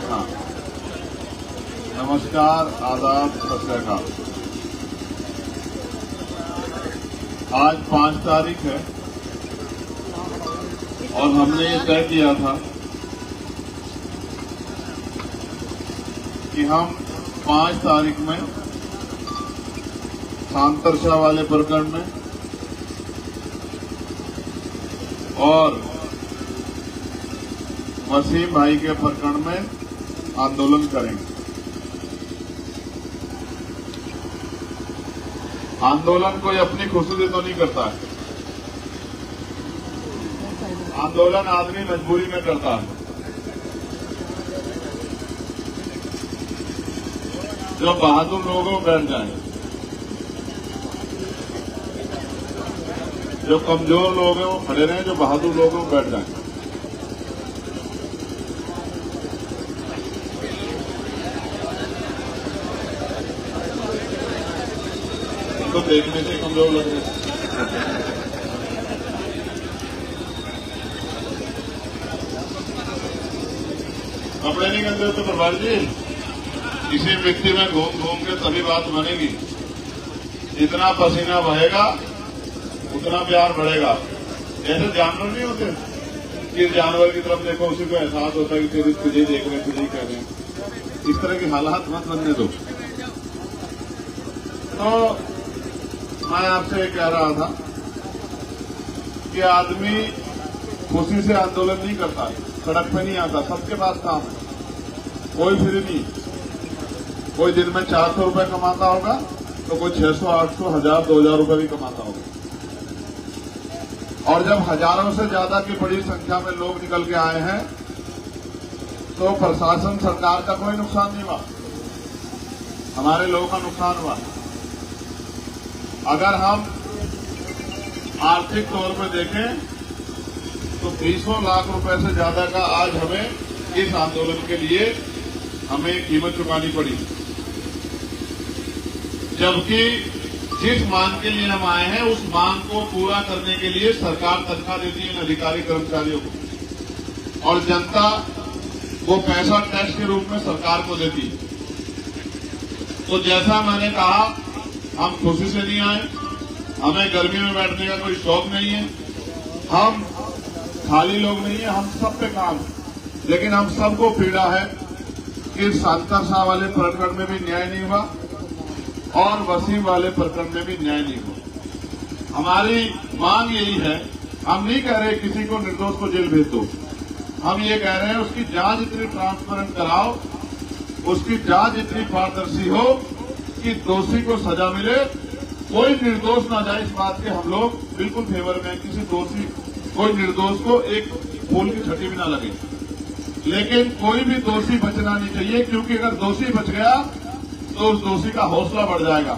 हाँ, नमस्कार, आदाब, सत श्री अकाल। आज 5 तारीख है और हमने ये तय किया था कि हम 5 तारीख में सांतरशाह वाले प्रकरण में और वसीम भाई के प्रकरण में आंदोलन करेंगे। आंदोलन कोई अपनी खुशी से तो नहीं करता है, आंदोलन आदमी मजबूरी में करता है। जो बहादुर लोगों बैठ जाए, जो कमजोर लोग हैं वो खड़े रहे, जो बहादुर लोग हैं बैठ जाए। तो देखने से कमजोर लग रहे हैं। कपड़े नहीं गंदे तो प्रभात जी, किसी व्यक्ति में घूम घूम के तभी बात बनेगी। जितना पसीना बहेगा उतना प्यार बढ़ेगा। जैसे जानवर नहीं होते कि जानवर की तरफ देखो उसी को एहसास होता है कि तुझे देख रहे, तुझे कह रहे हैं। इस तरह की हालात मत बनने दो। तो मैं आपसे ये कह रहा था कि आदमी खुशी से आंदोलन नहीं करता, सड़क पे नहीं आता। सबके पास काम है, कोई फ्री नहीं। कोई दिन में 400 रुपए कमाता होगा तो कोई 600, 800, 1000, 2000 रुपए भी कमाता होगा। और जब हजारों से ज्यादा की बड़ी संख्या में लोग निकल के आए हैं तो प्रशासन, सरकार का कोई नुकसान नहीं हुआ, हमारे लोगों का नुकसान हुआ। अगर हम आर्थिक तौर पर देखें तो 300 लाख रुपए से ज्यादा का आज हमें इस आंदोलन के लिए हमें कीमत चुकानी पड़ी। जबकि जिस मांग के लिए हम आए हैं उस मांग को पूरा करने के लिए सरकार तनख्वाह देती है अधिकारी कर्मचारियों को, और जनता वो पैसा टैक्स के रूप में सरकार को देती है। तो जैसा मैंने कहा, हम खुशी से नहीं आए, हमें गर्मी में बैठने का कोई शौक नहीं है, हम खाली लोग नहीं है, हम सब पे काम है। लेकिन हम सबको पीड़ा है कि सांतरशाह वाले प्रकरण में भी न्याय नहीं हुआ और वसीम वाले प्रकरण में भी न्याय नहीं हुआ। हमारी मांग यही है, हम नहीं कह रहे किसी को निर्दोष को जेल भेज दो, हम ये कह रहे हैं उसकी जांच इतनी ट्रांसपेरेंट कराओ, उसकी जांच इतनी पारदर्शी हो कि दोषी को सजा मिले, कोई निर्दोष ना जाए। इस बात के हम लोग बिल्कुल फेवर में, किसी दोषी, कोई निर्दोष को एक फूल की छठी भी ना लगे। लेकिन कोई भी दोषी बचना नहीं चाहिए, क्योंकि अगर दोषी बच गया तो उस दोषी का हौसला बढ़ जाएगा,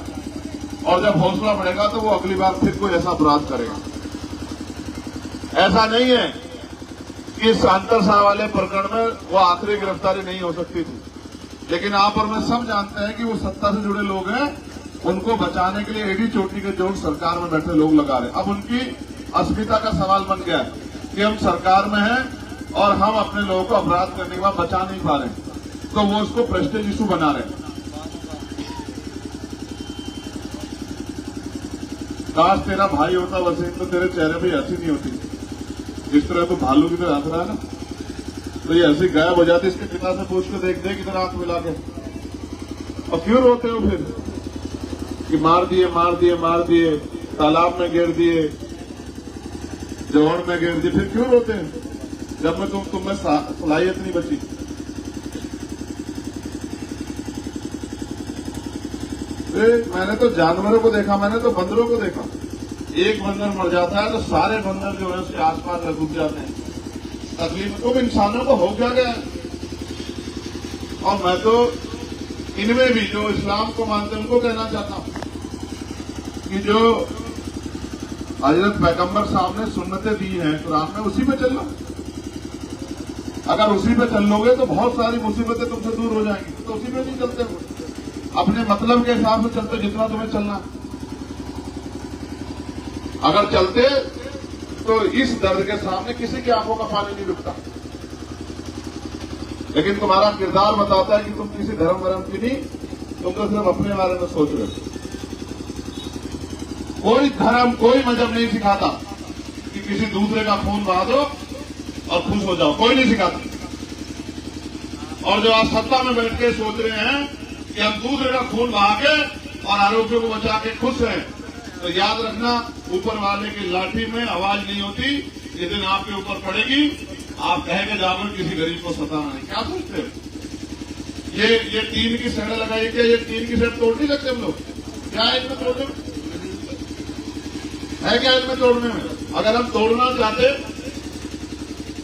और जब हौसला बढ़ेगा तो वो अगली बार फिर कोई ऐसा अपराध करेगा। ऐसा नहीं है कि सांतरशाह वाले प्रकरण में वो आखिरी गिरफ्तारी नहीं हो सकती थी, लेकिन आप और मैं सब जानते हैं कि वो सत्ता से जुड़े लोग हैं, उनको बचाने के लिए एडी चोटी के जोड़ सरकार में बैठे लोग लगा रहे। अब उनकी अस्मिता का सवाल बन गया है कि हम सरकार में हैं और हम अपने लोगों को अपराध करने के बाद बचा नहीं पा रहे, तो वो उसको प्रेस्टीज इशू बना रहे हैं। काश तेरा भाई होता वसीम तो तेरे चेहरे पे हंसी नहीं होती। जिस तरह तो भालू की तरह हंस रहा है ना, तो ये हंसी गायब हो जाती। इसके पिता से पूछ के देख दे किधर आंख मिला के। और क्यों रोते हो फिर कि मार दिए, मार दिए, मार दिए, तालाब में गिर दिए, जौहर में गिर दिए, फिर क्यों रोते हैं जब मैं तुम्हें सलाहियत नहीं बची। मैंने तो जानवरों को देखा, मैंने तो बंदरों को देखा। एक बंदर मर जाता है तो सारे बंदर जो है उसके आसपास घुस जाते हैं। तकलीफ तो इंसानों को हो क्या गया। और मैं तो इनमें भी जो इस्लाम को मानते हैं उनको कहना चाहता हूं कि जो हजरत पैगंबर साहब ने सुन्नतें दी हैं कुरान में, उसी पे चलो। अगर उसी पे चल लोगे तो बहुत सारी मुसीबतें तुमसे दूर हो जाएंगी। तो उसी पे नहीं चलते हो, अपने मतलब के हिसाब से चलते जितना तुम्हें चलना। अगर चलते तो इस दर्द के सामने किसी की आंखों का पानी नहीं रुकता। लेकिन तुम्हारा किरदार बताता है कि तुम किसी धर्म वरम की नहीं, तुम तो सिर्फ अपने बारे में सोच रहे हो। कोई धर्म कोई मजहब नहीं सिखाता कि किसी दूसरे का खून बहा दो और खुश हो जाओ, कोई नहीं सिखाता। और जो आज सत्ता में बैठ के सोच रहे हैं कि हम दूसरे का खून बहा के और आरोपियों को बचा के खुश हैं, तो याद रखना ऊपर वाले की लाठी में आवाज नहीं होती, जिस दिन आपके ऊपर पड़ेगी आप कहेंगे जाकर किसी गरीब को सताना नहीं। क्या सोचते हो? ये टीन की सेड़ लगाई क्या? ये टीन की सेड़ तोड़ नहीं सकते हम लोग? क्या है इनमें तोड़ने में? है क्या इनमें तोड़ने में? अगर हम तोड़ना चाहते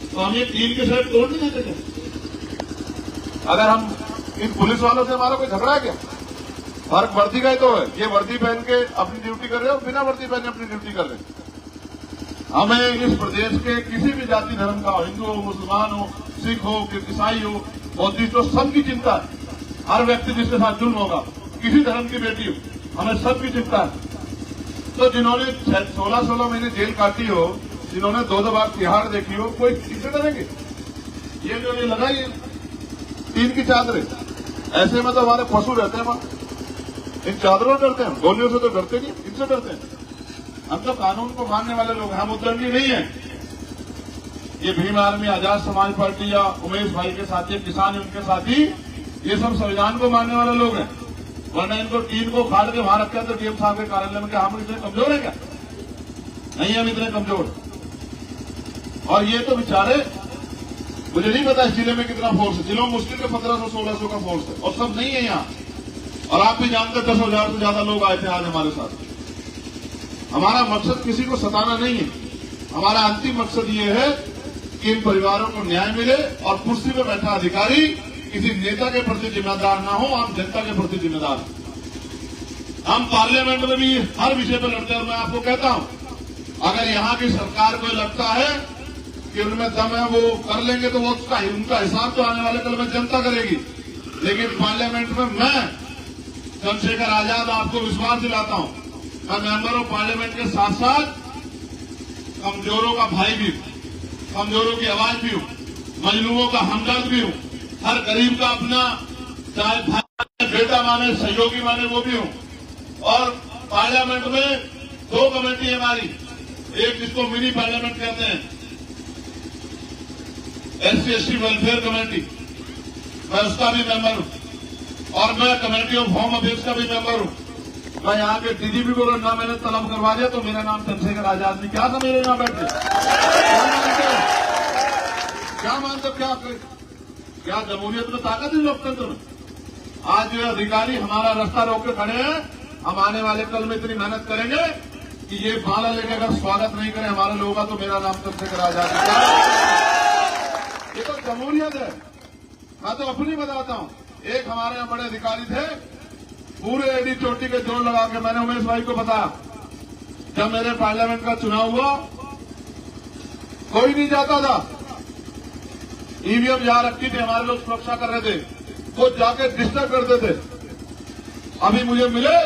तो हम ये टीन की सेड़ तोड़ नहीं देते क्या? अगर हम इन पुलिस वालों से हमारा कोई झगड़ा है क्या? फर्क वर्दी का ही तो है। ये वर्दी पहन के अपनी ड्यूटी कर रहे हो, बिना वर्दी पहने अपनी ड्यूटी कर रहे हैं। हमें इस प्रदेश के किसी भी जाति धर्म का, हिंदू हो, मुसलमान हो, सिख हो, ईसाई हो, बौद्धिस्ट हो, सबकी चिंता है। हर व्यक्ति जिसके साथ जुल्म होगा, किसी धर्म की बेटी हो, हमें सबकी चिंता है। तो जिन्होंने 16-16 महीने जेल काटी हो, जिन्होंने 2-2 बार तिहाड़ देखी हो, कोई किसे डरेंगे? ये जो ये लगाई है टीन की चादरें, ऐसे में तो हमारे पशु रहते हैं वहां। इन चादरों से डरते हैं, गोलियों से तो डरते नहीं, इनसे डरते हैं। हम तो कानून को मानने वाले लोग हैं, हम उद्दंडी नहीं है। ये भीम आर्मी, आजाद समाज पार्टी या उमेश भाई के साथी, किसान उनके साथी, ये सब संविधान को मानने वाले लोग हैं। वरना इनको टीन को फाड़ के वहां रखा तो डीएम साहब के कार्यालय में क्या हम इतने कमजोर है क्या? नहीं, हम इतने कमजोर। और ये तो बेचारे, मुझे नहीं पता इस जिले में कितना फोर्स है। जिलों में मुश्किल के 1500-1600 का फोर्स है, और सब नहीं है यहाँ। और आप भी जानते 10,000 से ज्यादा लोग आए थे आज हमारे साथ। हमारा मकसद किसी को सताना नहीं है। हमारा अंतिम मकसद ये है कि इन परिवारों को न्याय मिले और कुर्सी पर बैठा अधिकारी किसी नेता के प्रति जिम्मेदार ना हो, आम जनता के प्रति जिम्मेदार हो। हम पार्लियामेंट में भी हर विषय पर लड़ते हैं। और मैं आपको कहता हूं, अगर यहाँ की सरकार को लगता है कि उनमें दम है, वो कर लेंगे, तो वो उनका हिसाब तो आने वाले कल में जनता करेगी। लेकिन पार्लियामेंट में मैं चंद्रशेखर आजाद आपको विश्वास दिलाता हूं, मैं मेंबर ऑफ पार्लियामेंट के साथ साथ कमजोरों का भाई भी हूं, कमजोरों की आवाज भी हूं, मजलूमों का हमदर्द भी हूं, हर गरीब का अपना चाहे भाई बेटा माने, सहयोगी माने, वो भी हूं। और पार्लियामेंट में 2 कमेटी है हमारी, एक जिसको मिनी पार्लियामेंट कहते हैं, SC/ST वेलफेयर कमेटी, मैं उसका भी मेंबर हूं। और मैं कमेटी ऑफ होम अफेयर्स का भी मेंबर हूं। मैं यहाँ के डीजीपी को ना मैंने तलब करवा दिया तो मेरा नाम चंद्रशेखर आजाद नहीं। क्या समझ रहे यहाँ बैठे? क्या मानते? क्या जमहूरियत में ताकत है लोकतंत्र में? आज जो अधिकारी हमारा रास्ता रोक के खड़े हैं, हम आने वाले कल में इतनी मेहनत करेंगे कि ये माला लेके अगर स्वागत नहीं करें हमारे लोगों का, तो मेरा नाम चंद्रशेखर आजाद है। ये तो जमहूरियत है। मैं तो अपनी बताता हूं, एक हमारे यहाँ बड़े अधिकारी थे, पूरे एडी चोटी के जोड़ लगा के मैंने उमेश भाई को बताया, जब मेरे पार्लियामेंट का चुनाव हुआ कोई नहीं जाता था, ईवीएम जहां रखी थी हमारे लोग सुरक्षा कर रहे थे, वो जाके डिस्टर्ब करते थे। अभी मुझे मिले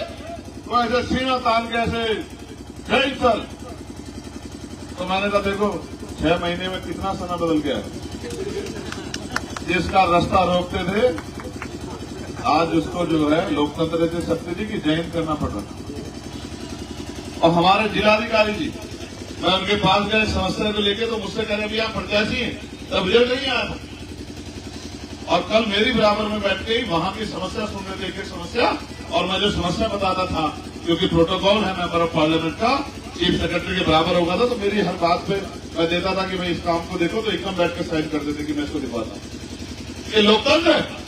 तो ऐसे सीना तान के ऐसे जय सर, तो मैंने कहा देखो 6 महीने में कितना समय बदल गया है। जिसका रास्ता रोकते थे आज उसको जो है लोकतंत्र से शक्ति जी की जयंत करना पड़ रहा। और हमारे जिलाधिकारी जी, मैं उनके पास गए समस्या को लेके, तो मुझसे कह रहे भैया प्रत्याशी हैं, तब रिजल्ट नहीं आया था। और कल मेरी बराबर में बैठ के ही वहां की समस्या सुन रहे थे, एक समस्या, और मैं जो समस्या बताता था, क्योंकि प्रोटोकॉल है मेंबर ऑफ पार्लियामेंट का, चीफ सेक्रेटरी के बराबर होगा था, तो मेरी हर बात पे मैं देता था कि मैं इस काम को देखो, तो एकदम बैठ के साइन कर देते कि मैं इसको दिखाता हूं। ये लोकतंत्र है।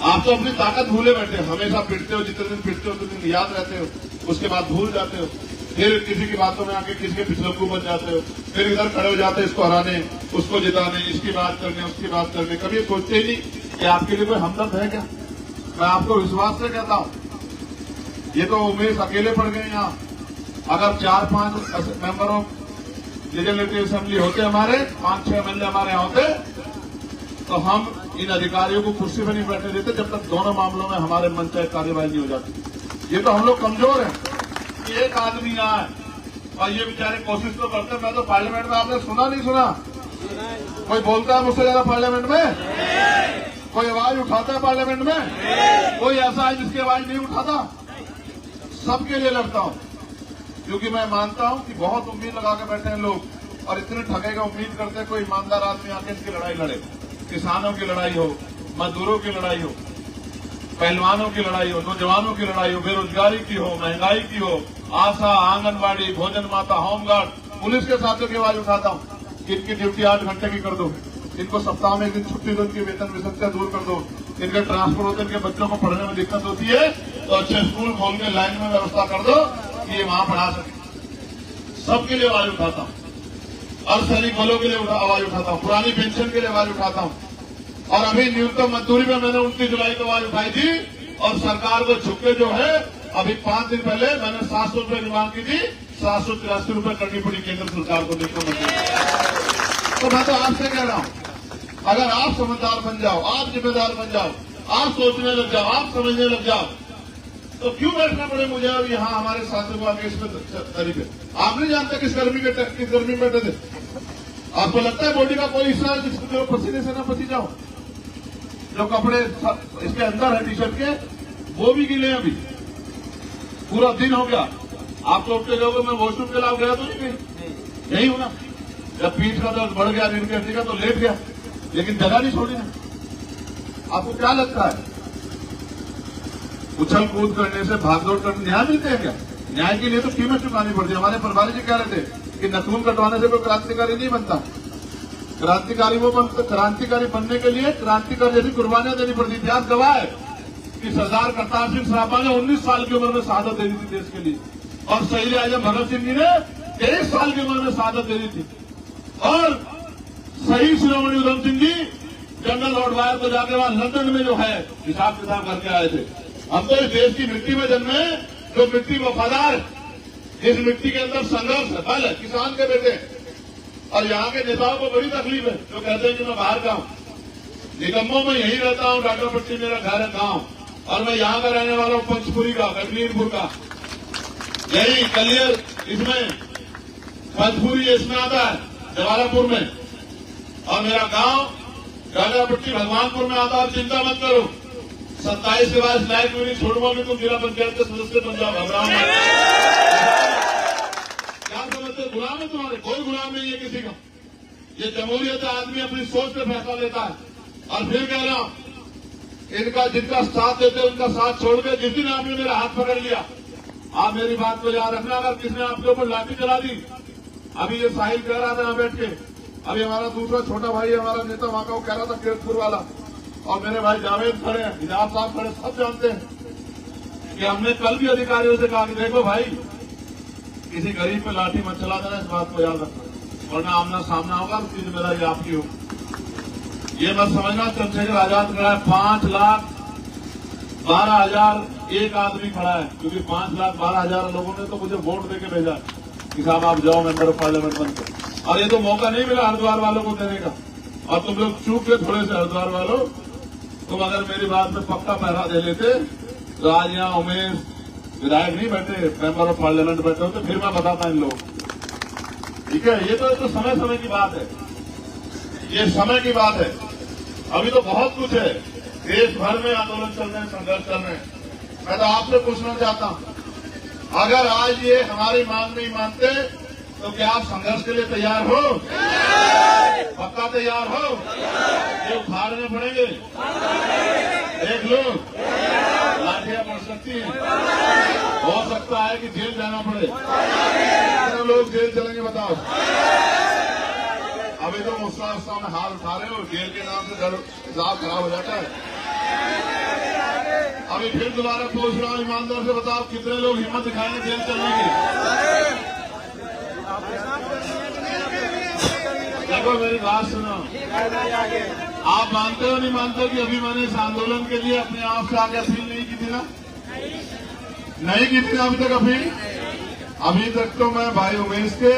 आप तो अपनी ताकत भूले बैठे, हमेशा पिटते हो, जितने दिन पिटते हो उतने दिन याद रहते हो, उसके बाद भूल जाते हो, फिर किसी की बातों में आके किसी के पिछलक्कू बन जाते हो, फिर इधर खड़े हो जाते हैं इसको हराने, उसको जिताने, इसकी बात करने, उसकी बात करने। कभी सोचते ही नहीं कि आपके लिए कोई हमदर्द है क्या? मैं आपको विश्वास से कहता हूं, ये तो उमेश अकेले पड़ गए यहाँ। अगर 4-5 मेंबर ऑफ लेजिस्लेटिव असेंबली होते, हमारे 5-6 एमएलए हमारे यहाँ होते, तो हम इन अधिकारियों को कुर्सी पर नहीं बैठने देते जब तक दोनों मामलों में हमारे मन चाहे कार्यवाही नहीं हो जाती। ये तो हम लोग कमजोर हैं कि एक आदमी यहाँ है और ये बेचारे कोशिश तो करते हैं। मैं तो पार्लियामेंट में आपने सुना नहीं सुना, कोई बोलता है मुझसे ज्यादा पार्लियामेंट में? कोई आवाज उठाता है पार्लियामेंट में? कोई ऐसा है जिसकी आवाज नहीं उठाता? सबके लिए लड़ता हूं, क्योंकि मैं मानता हूं कि बहुत उम्मीद लगा के बैठे हैं लोग और इतने ठगे का उम्मीद करते हैं कोई ईमानदार आदमी आके इनकी लड़ाई लड़े। किसानों की लड़ाई हो, मजदूरों की लड़ाई हो, पहलवानों की लड़ाई हो, नौजवानों की लड़ाई हो, बेरोजगारी की हो, महंगाई की हो, आशा, आंगनबाड़ी, भोजन माता, होमगार्ड, पुलिस के साथियों की आवाज उठाता हूं कि इनकी ड्यूटी 8 घंटे की कर दो, इनको सप्ताह में एक दिन छुट्टी दो, इनकी वेतन विसंख्या दूर कर दो, इनके ट्रांसपोर्ट होते, इनके बच्चों को पढ़ने में दिक्कत होती है तो अच्छे स्कूल खोल के लाइन में व्यवस्था कर दो कि ये वहां पढ़ा सके। सबके लिए आवाज उठाता हूं, अर्धसैनिक बलों के लिए आवाज उठाता हूं, पुरानी पेंशन के लिए आवाज उठाता हूं। और अभी न्यूनतम मजदूरी में मैंने 29 जुलाई को आवाज उठाई थी और सरकार को झुके जो है अभी 5 दिन पहले मैंने 700 रुपए की मांग की थी, 783 रुपए करनी पड़ी केंद्र सरकार को न्यूनतम मजदूरी। तो मैं तो आपसे कह रहा हूं, अगर आप समझदार बन जाओ, आप जिम्मेदार बन जाओ, आप सोचने लग जाओ, आप समझने लग जाओ, तो क्यों बैठना पड़े मुझे अब यहाँ हमारे साथियों को आगे इसमें तरीके? आप नहीं जानते किस गर्मी में बैठे थे? आपको लगता है बॉडी का कोई हिस्सा है जिसको पसीने से ना पसी जाओ? जो कपड़े इसके अंदर है टी शर्ट के, वो भी गीले अभी, पूरा दिन हो गया। आप तो उठते जाओगे, मैं वॉशरूम के लाभ गया तो नहीं गई, यही हो ना। जब पीठ का दर्द बढ़ गया, रीढ़ की हड्डी का, तो लेट गया, लेकिन जगह नहीं छोड़ी ना। आपको क्या लगता है उछल कूद करने से, भागदौड़ करने न्याय मिलते हैं क्या? न्याय के लिए तो कीमत चुकानी पड़ती है। हमारे प्रभारी जी कह रहे थे कि नखून कटवाने से कोई क्रांतिकारी नहीं बनता। क्रांतिकारी वो बनता, क्रांतिकारी बनने के लिए क्रांतिकारी जैसी कुर्बानियां देनी पड़ती। इतिहास गवाह है कि सरदार करतार सिंह सराभा ने 19 साल की उम्र में शहादत दे दी थी देश के लिए, और शहीद आजम भगत सिंह जी ने 23 साल की उम्र में शहादत दे दी थी, और शहीद शिरोमणि Udham Singh ji general Lord wire को जाके वहां लंदन में जो है हिसाब किताब करके आए थे। हम तो इस देश की मिट्टी में जन्मे, जो मिट्टी वफादार, जिस मिट्टी के अंदर संघर्ष है, बल है, किसान के बेटे। और यहाँ के नेताओं को बड़ी तकलीफ है जो कहते हैं कि मैं बाहर का हूं, निगमों में यही रहता हूं, डाकरपट्टी मेरा घर है, गांव, और मैं यहाँ का रहने वाला हूं, पंचपुरी का, कश्मीरपुर का, यही कलियर इसमें पंचपुरी इसमें आता है, जवालापुर में, और मेरा गांव डाकरपट्टी भगवानपुर में आता है। चिंता मत करो, 27 के बाद लाइट में नहीं छोड़ूंगा कि तुम जिला पंचायत के सदस्य बन जाओ। घबराओ मत। क्या समझते, गुलाम है तुम्हारे? कोई गुलाम नहीं है किसी का। ये जमहूरियत है, आदमी अपनी सोच पे फैसला लेता है। और फिर कह रहा हूं, इनका जिनका साथ देते उनका साथ छोड़ के, जिस दिन आपने मेरा हाथ पकड़ लिया, आप मेरी बात को याद रखना, अगर किसने आपके ऊपर लाठी चला दी, अभी ये साहिल कह रहा था यहाँ बैठ के, अभी हमारा दूसरा छोटा भाई है, हमारा नेता वहां का, वो कह रहा था केरपुर वाला, और मेरे भाई जावेद खड़े हैं, हिजाब साहब खड़े, सब जानते हैं कि हमने कल भी अधिकारियों से कहा कि देखो भाई, किसी गरीब पे लाठी मत चला देना, इस बात को याद रखना, वरना आमना सामना होगा, उसकी जिम्मेदारी आपकी होगी। ये मत समझना चंद्रशेखर आजाद खड़ा है, 5,12,000 एक आदमी खड़ा है, क्योंकि 5,12,000 लोगों ने तो मुझे वोट देके भेजा कि साहब आप जाओ मेंबर ऑफ पार्लियामेंट बनकर। और ये तो मौका नहीं मिला हरिद्वार वालों को देने का, और तुम लोग चूक गए थोड़े से हरिद्वार वालों। तुम अगर मेरी बात में पक्का पहरा दे लेते तो आज यहाँ उमेश विधायक नहीं बैठे, मेंबर ऑफ पार्लियामेंट बैठे होते, फिर मैं बताता इन लोगों को। ठीक है, ये तो समय समय की बात है, ये समय की बात है। अभी तो बहुत कुछ है, देश भर में आंदोलन चल रहे हैं, संघर्ष चल रहे हैं। मैं तो आपसे पूछना चाहता हूं, अगर आज ये हमारी मांग नहीं मानते तो क्या आप संघर्ष के लिए तैयार हो? पक्का तैयार हो? ये उखाड़ने पड़ेंगे, देख लो, लाठियां पड़ सकती हैं, हो सकता है कि जेल जाना पड़े। कितने लोग जेल चलेंगे बताओ? अभी तो मुस्सा में हाथ उठा रहे हो, जेल के नाम से हिसाब खराब हो जाता है। अभी फिर दोबारा पूछ रहा हूं, ईमानदार से बताओ कितने लोग हिम्मत दिखाएंगे जेल चलने की? देखो मेरी बात सुनो, आप मानते हो नहीं मानते कि अभी मैंने इस आंदोलन के लिए अपने आप से आगे अपील नहीं की थी ना? नहीं की थी अभी तक अपील? अभी तक तो मैं भाई उमेश के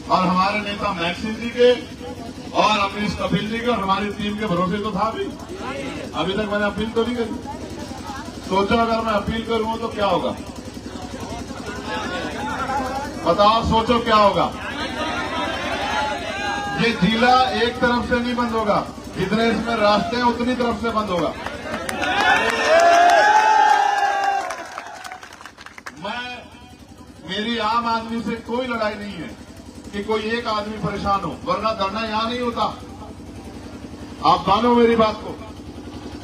और हमारे नेता मैक्सिम जी के और अमरीश कपिल जी के और हमारी टीम के भरोसे तो था भी। अभी तक मैंने अपील तो नहीं करी। सोचो अगर मैं अपील करूं तो क्या होगा? बताओ, सोचो क्या होगा? ये जिला एक तरफ से नहीं बंद होगा, जितने इसमें रास्ते हैं उतनी तरफ से बंद होगा। मेरी आम आदमी से कोई लड़ाई नहीं है कि कोई एक आदमी परेशान हो, वरना धरना यहां नहीं होता। आप मानो मेरी बात को।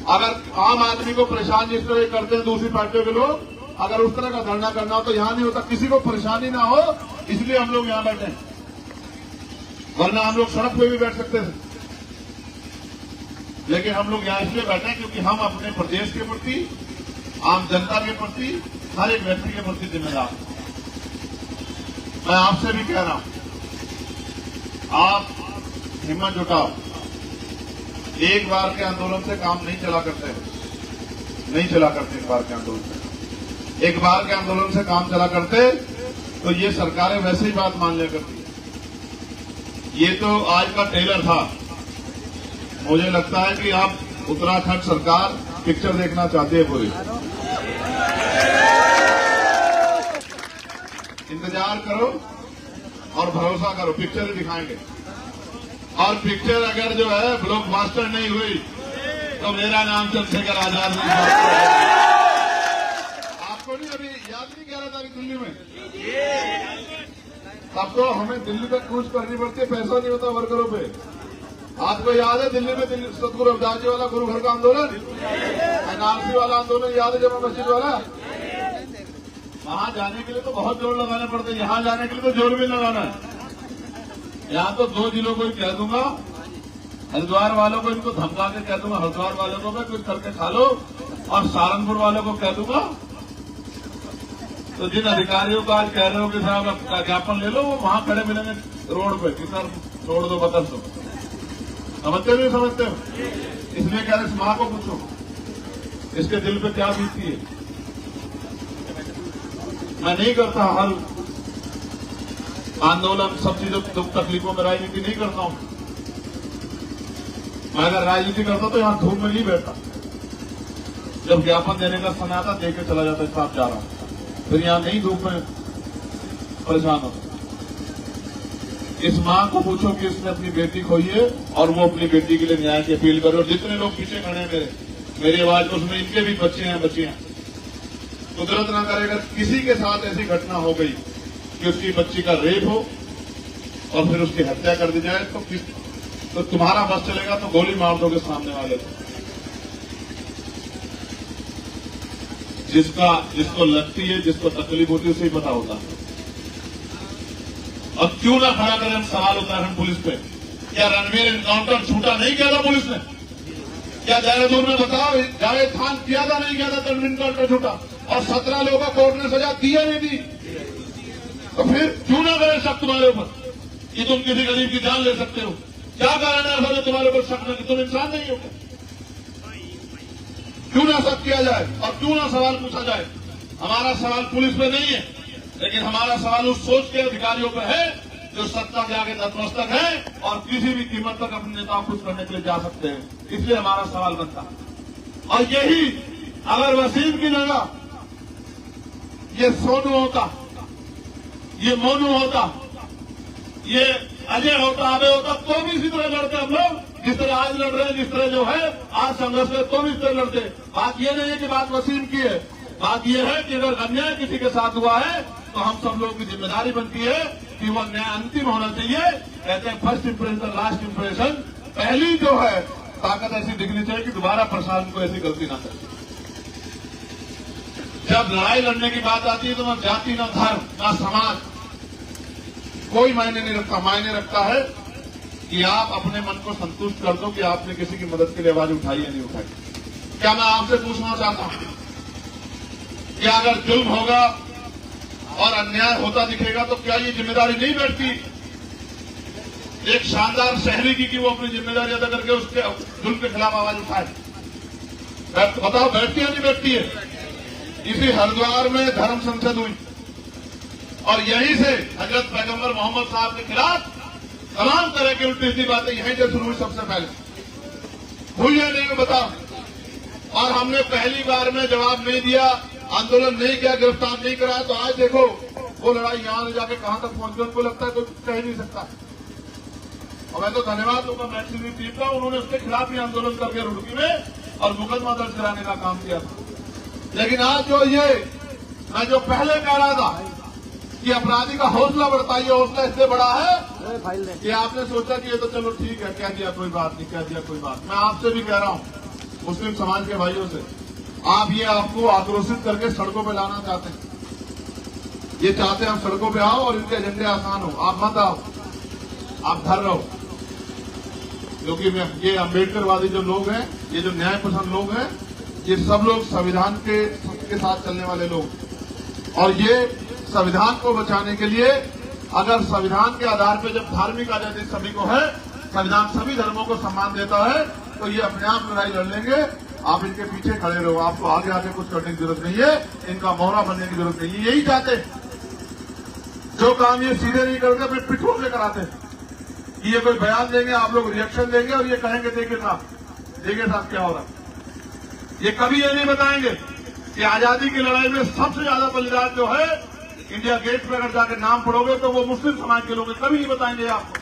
अगर आम आदमी को परेशान जिस तरह करते हैं दूसरी पार्टियों के लोग, अगर उस तरह का धरना करना हो तो यहां नहीं होता। किसी को परेशानी ना हो इसलिए हम लोग यहां बैठे हैं, वरना हम लोग सड़क पे भी बैठ सकते थे। लेकिन हम लोग यहां इसलिए बैठे हैं क्योंकि हम अपने प्रदेश के प्रति, आम जनता के प्रति, हर एक व्यक्ति के प्रति जिम्मेदार हैं। मैं आपसे भी कह रहा हूं, आप हिम्मत जुटाओ। एक बार के आंदोलन से काम नहीं चला करते एक बार के आंदोलन से। एक बार के आंदोलन से काम चला करते तो ये सरकारें वैसे ही बात मान लिया करती। ये तो आज का ट्रेलर था। मुझे लगता है कि आप उत्तराखंड सरकार पिक्चर देखना चाहती है पूरी। इंतजार करो और भरोसा करो, पिक्चर ही दिखाएंगे। और पिक्चर अगर जो है ब्लॉकबस्टर नहीं हुई तो मेरा नाम चंद्रशेखर आजाद नहीं। आपको नहीं अभी याद नहीं कह रहा था दिल्ली में, तब तो हमें दिल्ली तक कूच करनी पड़ती है, पैसा नहीं होता वर्करों पे। आपको याद है दिल्ली में सतगुरु रविदास जी वाला गुरु घर का आंदोलन, एनआरसी वाला आंदोलन याद है, जमा मस्जिद वाला? वहां जाने के लिए तो बहुत जोर लगाने पड़ते, यहां जाने के लिए तो जोर भी लगाना है। यहां तो 2 जिलों को ही कह दूंगा, हरिद्वार वालों को इनको धमका के कह दूंगा, हरिद्वार वालों को मैं कुछ करके खा लो, और सहारनपुर वालों को कह दूंगा। तो जिन अधिकारियों को आज कह रहे हो कि साहब आपका ज्ञापन ले लो, वो वहां खड़े मिलेंगे रोड पे कि सर छोड़ दो, बदल दो। समझते नहीं समझते हो? इसलिए कह रहे इस मां को पूछो इसके दिल पे क्या बीतती है। मैं नहीं करता हर आंदोलन, सब चीजों दुख तकलीफों में राजनीति नहीं करता हूं। मैं अगर राजनीति करता तो यहां धूप में नहीं बैठता। जब ज्ञापन देने का समय आता देख के चला जाता, साहब जा रहा हूं, फिर यहां नहीं धूप में परेशान होता। इस मां को पूछो कि इसने अपनी बेटी खोई है और वो अपनी बेटी के लिए न्याय की अपील करे। और जितने लोग पीछे खड़े हैं मेरी आवाज को, उसमें इनके भी बच्चे हैं, बच्चियां। कुदरत ना करेगा किसी के साथ ऐसी घटना हो गई कि उसकी बच्ची का रेप हो और फिर उसकी हत्या कर दी जाए, तो तुम्हारा बस चलेगा तो गोली मार दोगे सामने वाले को। जिसको लगती है, जिसको तकलीफ होती है, उसे ही पता होता है। और क्यों ना खड़ा करें हम सवाल उत्तराखंड पुलिस पे? क्या रणवीर एनकाउंटर छूटा नहीं किया था पुलिस ने? क्या देहरादून में बताओ जावेद खान किया था नहीं किया था रणवीर एनकाउंटर छूटा? और 17 लोगों को कोर्ट ने सजा दी है नहीं दी? तो फिर क्यों ना करें शक तुम्हारे ऊपर कि तुम किसी गरीब की जान ले सकते हो? क्या कारण है ऐसा तुम्हारे ऊपर शक में कि तुम इंसान नहीं हो? क्यों ना शक किया जाए और क्यों ना सवाल पूछा जाए? हमारा सवाल पुलिस पे नहीं है, लेकिन हमारा सवाल उस सोच के अधिकारियों पर है जो सत्ता के आगे नतमस्तक है और किसी भी कीमत तक अपने नेताओं को खुश करने के लिए जा सकते हैं। इसलिए हमारा सवाल बनता है। और यही अगर वसीम की जगह ये सोनू होता, ये मोनू होता, ये अजय होता, अभय होता, तो भी इसी तरह लड़ते हम लोग जिस तरह आज लड़ रहे हैं। जिस तरह जो है आज संघर्ष में, तो भी इस तरह लड़ते। बात ये नहीं है कि बात वसीम की है, बात यह है कि अगर अन्याय किसी के साथ हुआ है तो हम सब लोगों की जिम्मेदारी बनती है कि वो न्याय अंतिम होना चाहिए। कहते हैं फर्स्ट इंप्रेशन लास्ट इंप्रेशन। पहली जो है ताकत ऐसी दिखनी चाहिए कि दोबारा प्रशासन को ऐसी गलती ना करे। जब लड़ाई लड़ने की बात आती है तो न जाति, न धर्म, न समाज कोई मायने नहीं रखता। मायने रखता है कि आप अपने मन को संतुष्ट कर दो कि आपने किसी की मदद के लिए आवाज उठाई या नहीं उठाई। क्या मैं आपसे पूछना चाहता हूं कि अगर जुल्म होगा और अन्याय होता दिखेगा तो क्या ये जिम्मेदारी नहीं बैठती एक शानदार शहरी की कि वो अपनी जिम्मेदारी अदा करके उसके जुल्म के खिलाफ आवाज उठाए? बताओ बैठती है नहीं बैठती है? इसी हरिद्वार में धर्म संसद हुई और यहीं से हजरत पैगंबर मोहम्मद साहब के खिलाफ तमाम तरह की उल्टी सीधी बातें यहीं से शुरू हुई। सबसे पहले हुई है नहीं बताओ? और हमने पहली बार में जवाब नहीं दिया, आंदोलन नहीं किया, गिरफ्तार नहीं कराया, तो आज देखो वो लड़ाई यहां ले जाके कहां तक पहुंच गई। उनको लगता है कोई कह नहीं सकता। और मैं तो धन्यवाद दूंगा मैक्सिमम टीम का, उन्होंने उसके खिलाफ ही आंदोलन करके रुड़की में और मुकदमा दर्ज कराने का काम किया था। लेकिन आज मैं जो पहले कह रहा था कि अपराधी का हौसला बढ़ता है, ये हौसला इससे बड़ा है कि आपने सोचा कि ये तो चलो ठीक है, कह दिया कोई बात नहीं, कह दिया कोई बात। मैं आपसे भी कह रहा हूं, मुस्लिम समाज के भाइयों से, आप ये आपको आक्रोशित करके सड़कों पर लाना चाहते हैं, ये चाहते हैं हम सड़कों पे आओ और इनके एजेंडे आसान हो। आप मत आओ, आप घर रहो, क्योंकि ये अम्बेडकरवादी जो लोग हैं, ये जो न्याय पसंद लोग हैं, ये सब लोग संविधान के साथ चलने वाले लोग, और ये संविधान को बचाने के लिए, अगर संविधान के आधार पर जब धार्मिक आजादी सभी को है, संविधान सभी धर्मों को सम्मान देता है, तो ये अपने आप लड़ाई लड़ लेंगे। आप इनके पीछे खड़े रहो, आपको आगे आगे कुछ करने की जरूरत नहीं है, इनका मोहरा बनने की जरूरत नहीं है। यही चाहते, जो काम ये सीधे नहीं करते फिर पिठों से कराते, ये कोई बयान देंगे, आप लोग रिएक्शन देंगे और ये कहेंगे देखिए साहब क्या हो रहा है। ये कभी ये नहीं बताएंगे कि आजादी की लड़ाई में सबसे ज्यादा बलिदान जो है, इंडिया गेट पर अगर जाकर नाम पढ़ोगे तो वो मुस्लिम समाज के लोग हैं। कभी नहीं बताएंगे आपको।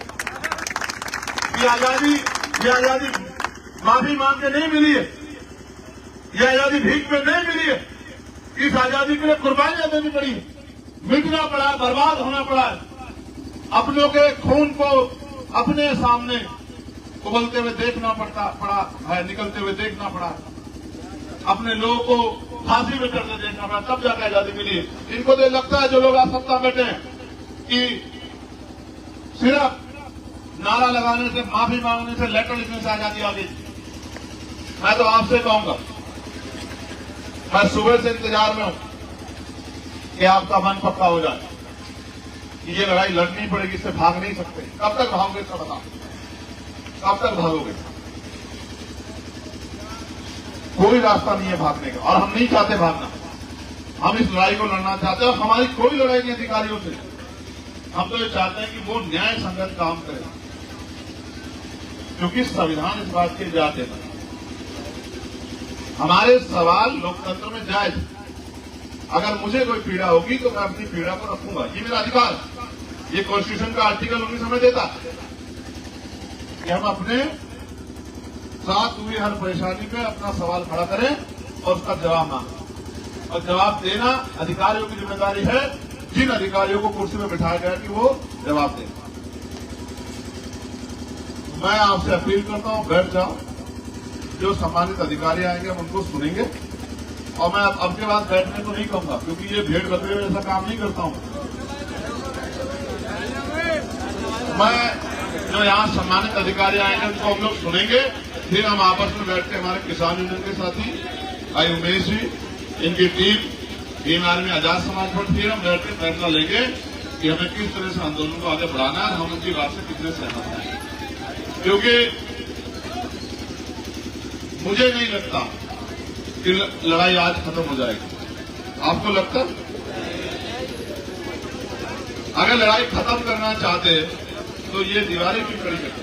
ये आजादी माफी मांग के नहीं मिली है, ये आजादी भीख में नहीं मिली है, इस आजादी के लिए कुर्बानियां देनी पड़ी है, मिटना पड़ा है, बर्बाद होना पड़ा है, अपनों के खून को अपने सामने उबलते हुए देखना पड़ा है, निकलते हुए देखना पड़ा है, अपने लोगों को फांसी में चढ़ते देखना पड़ा, तब जाकर आजादी मिली है। इनको तो लगता है जो लोग आज सत्ता बैठे हैं कि सिर्फ नारा लगाने से, माफी मांगने से, लेटर लिखने से आजादी आ गई। मैं तो आपसे कहूंगा, मैं सुबह से इंतजार में हूं कि आपका मन पक्का हो जाए कि ये लड़ाई लड़नी पड़ेगी, इससे भाग नहीं सकते। कब तक भागोगे इसका बताओ, कब तक भागोगे? कोई रास्ता नहीं है भागने का, और हम नहीं चाहते भागना। हम इस लड़ाई को लड़ना चाहते हैं, और हमारी कोई लड़ाई नहीं अधिकारियों से। हम तो ये चाहते हैं कि वो न्याय संगत काम करे, क्योंकि संविधान इस बात के जाते हैं। हमारे सवाल लोकतंत्र में जायज, अगर मुझे कोई पीड़ा होगी तो मैं अपनी पीड़ा को रखूंगा, ये मेरा अधिकार। ये कॉन्स्टिट्यूशन का आर्टिकल 19 हमें देता है कि हम अपने साथ हुई हर परेशानी पे अपना सवाल खड़ा करें और उसका जवाब मांगें, और जवाब देना अधिकारियों की जिम्मेदारी है। जिन अधिकारियों को कुर्सी में बिठाया गया कि वो जवाब दें। मैं आपसे अपील करता हूं, बैठ जाओ, जो सम्मानित अधिकारी आएंगे हम उनको सुनेंगे, और मैं अब के बाद बैठने को नहीं कहूंगा, क्योंकि ये भेड़ बकरे में ऐसा काम नहीं करता हूं। मैं जो यहाँ सम्मानित अधिकारी आएंगे उनको हम लोग सुनेंगे, फिर हम आपस में बैठ के हमारे किसान यूनियन के साथी भाई उमेश जी, इनकी टीम, भीम आर्मी आजाद समाज पर, फिर हम बैठ के फैसला लेंगे कि हमें किस तरह से आंदोलन को आगे बढ़ाना है, हम उनकी बात से कितने सहमत हैं। क्योंकि मुझे नहीं लगता कि लड़ाई आज खत्म हो जाएगी। आपको लगता? अगर लड़ाई खत्म करना चाहते तो ये दीवारें क्यों खड़ी करते?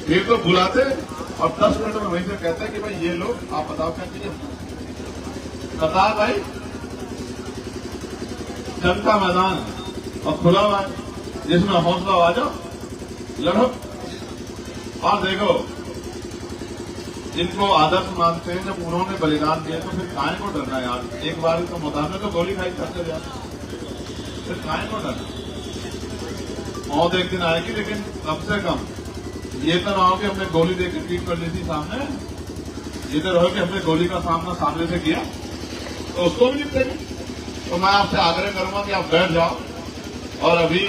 फिर तो बुलाते और 10 मिनट में वहीं से कहते हैं कि भाई ये लोग आप बताओ क्या कीजिए। बता भाई, जनता मैदान और खुला हुआ है, जिसमें हौसला आ जाओ, लड़ो। और देखो, जिनको आदर्श मानते हैं, जब उन्होंने बलिदान दिया तो फिर काहे को डरना यार। एक बार तो मैदान में तो गोली खाई करते यार, फिर काहे को डरना। मौत एक दिन आएगी, लेकिन कम से कम ये तो ना हो कि हमने गोली देकर पीट कर ली थी सामने, ये तो रहो कि हमने गोली का सामना सामने से किया तो उसको भी निपटेंगे। तो मैं आपसे आग्रह करूंगा कि आप बैठ जाओ, और अभी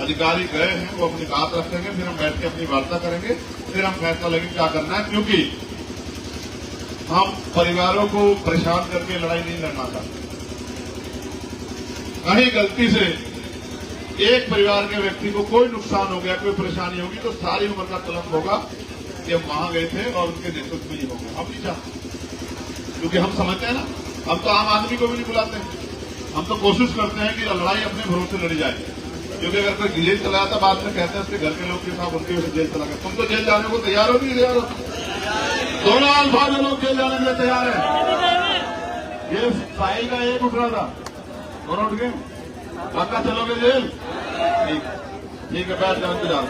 अधिकारी गए हैं, वो अपनी बात रखेंगे, फिर हम बैठ के अपनी वार्ता करेंगे, फिर हम फैसला लेंगे क्या करना है। क्योंकि हम परिवारों को परेशान करके लड़ाई नहीं लड़ना चाहते। कहीं गलती से एक परिवार के व्यक्ति को कोई नुकसान हो गया, कोई परेशानी होगी, तो सारी उम्र का तलब होगा कि हम वहां गए थे और उनके नेतृत्व में ही हो गया। हम नहीं चाहते, क्योंकि हम समझते हैं ना, हम तो आम आदमी को भी नहीं बुलाते हैं। हम तो कोशिश करते हैं कि लड़ाई अपने भरोसे लड़ी जाए, क्योंकि अगर कोई जेल चला जाता, बाद में कहते हैं उसके घर के लोग के साथ उनके जेल चला गया। तुम तो जेल जाने को तैयार हो, नहीं तैयार हो? दोनों अल्फाज लोग जेल जाने के लिए तैयार है। ये साहिल का एक उठ रहा था, दोनों उठ गए, पक्का चलोगे जेल? ठीक। ठीक है, बैठ जाओ इंतजार।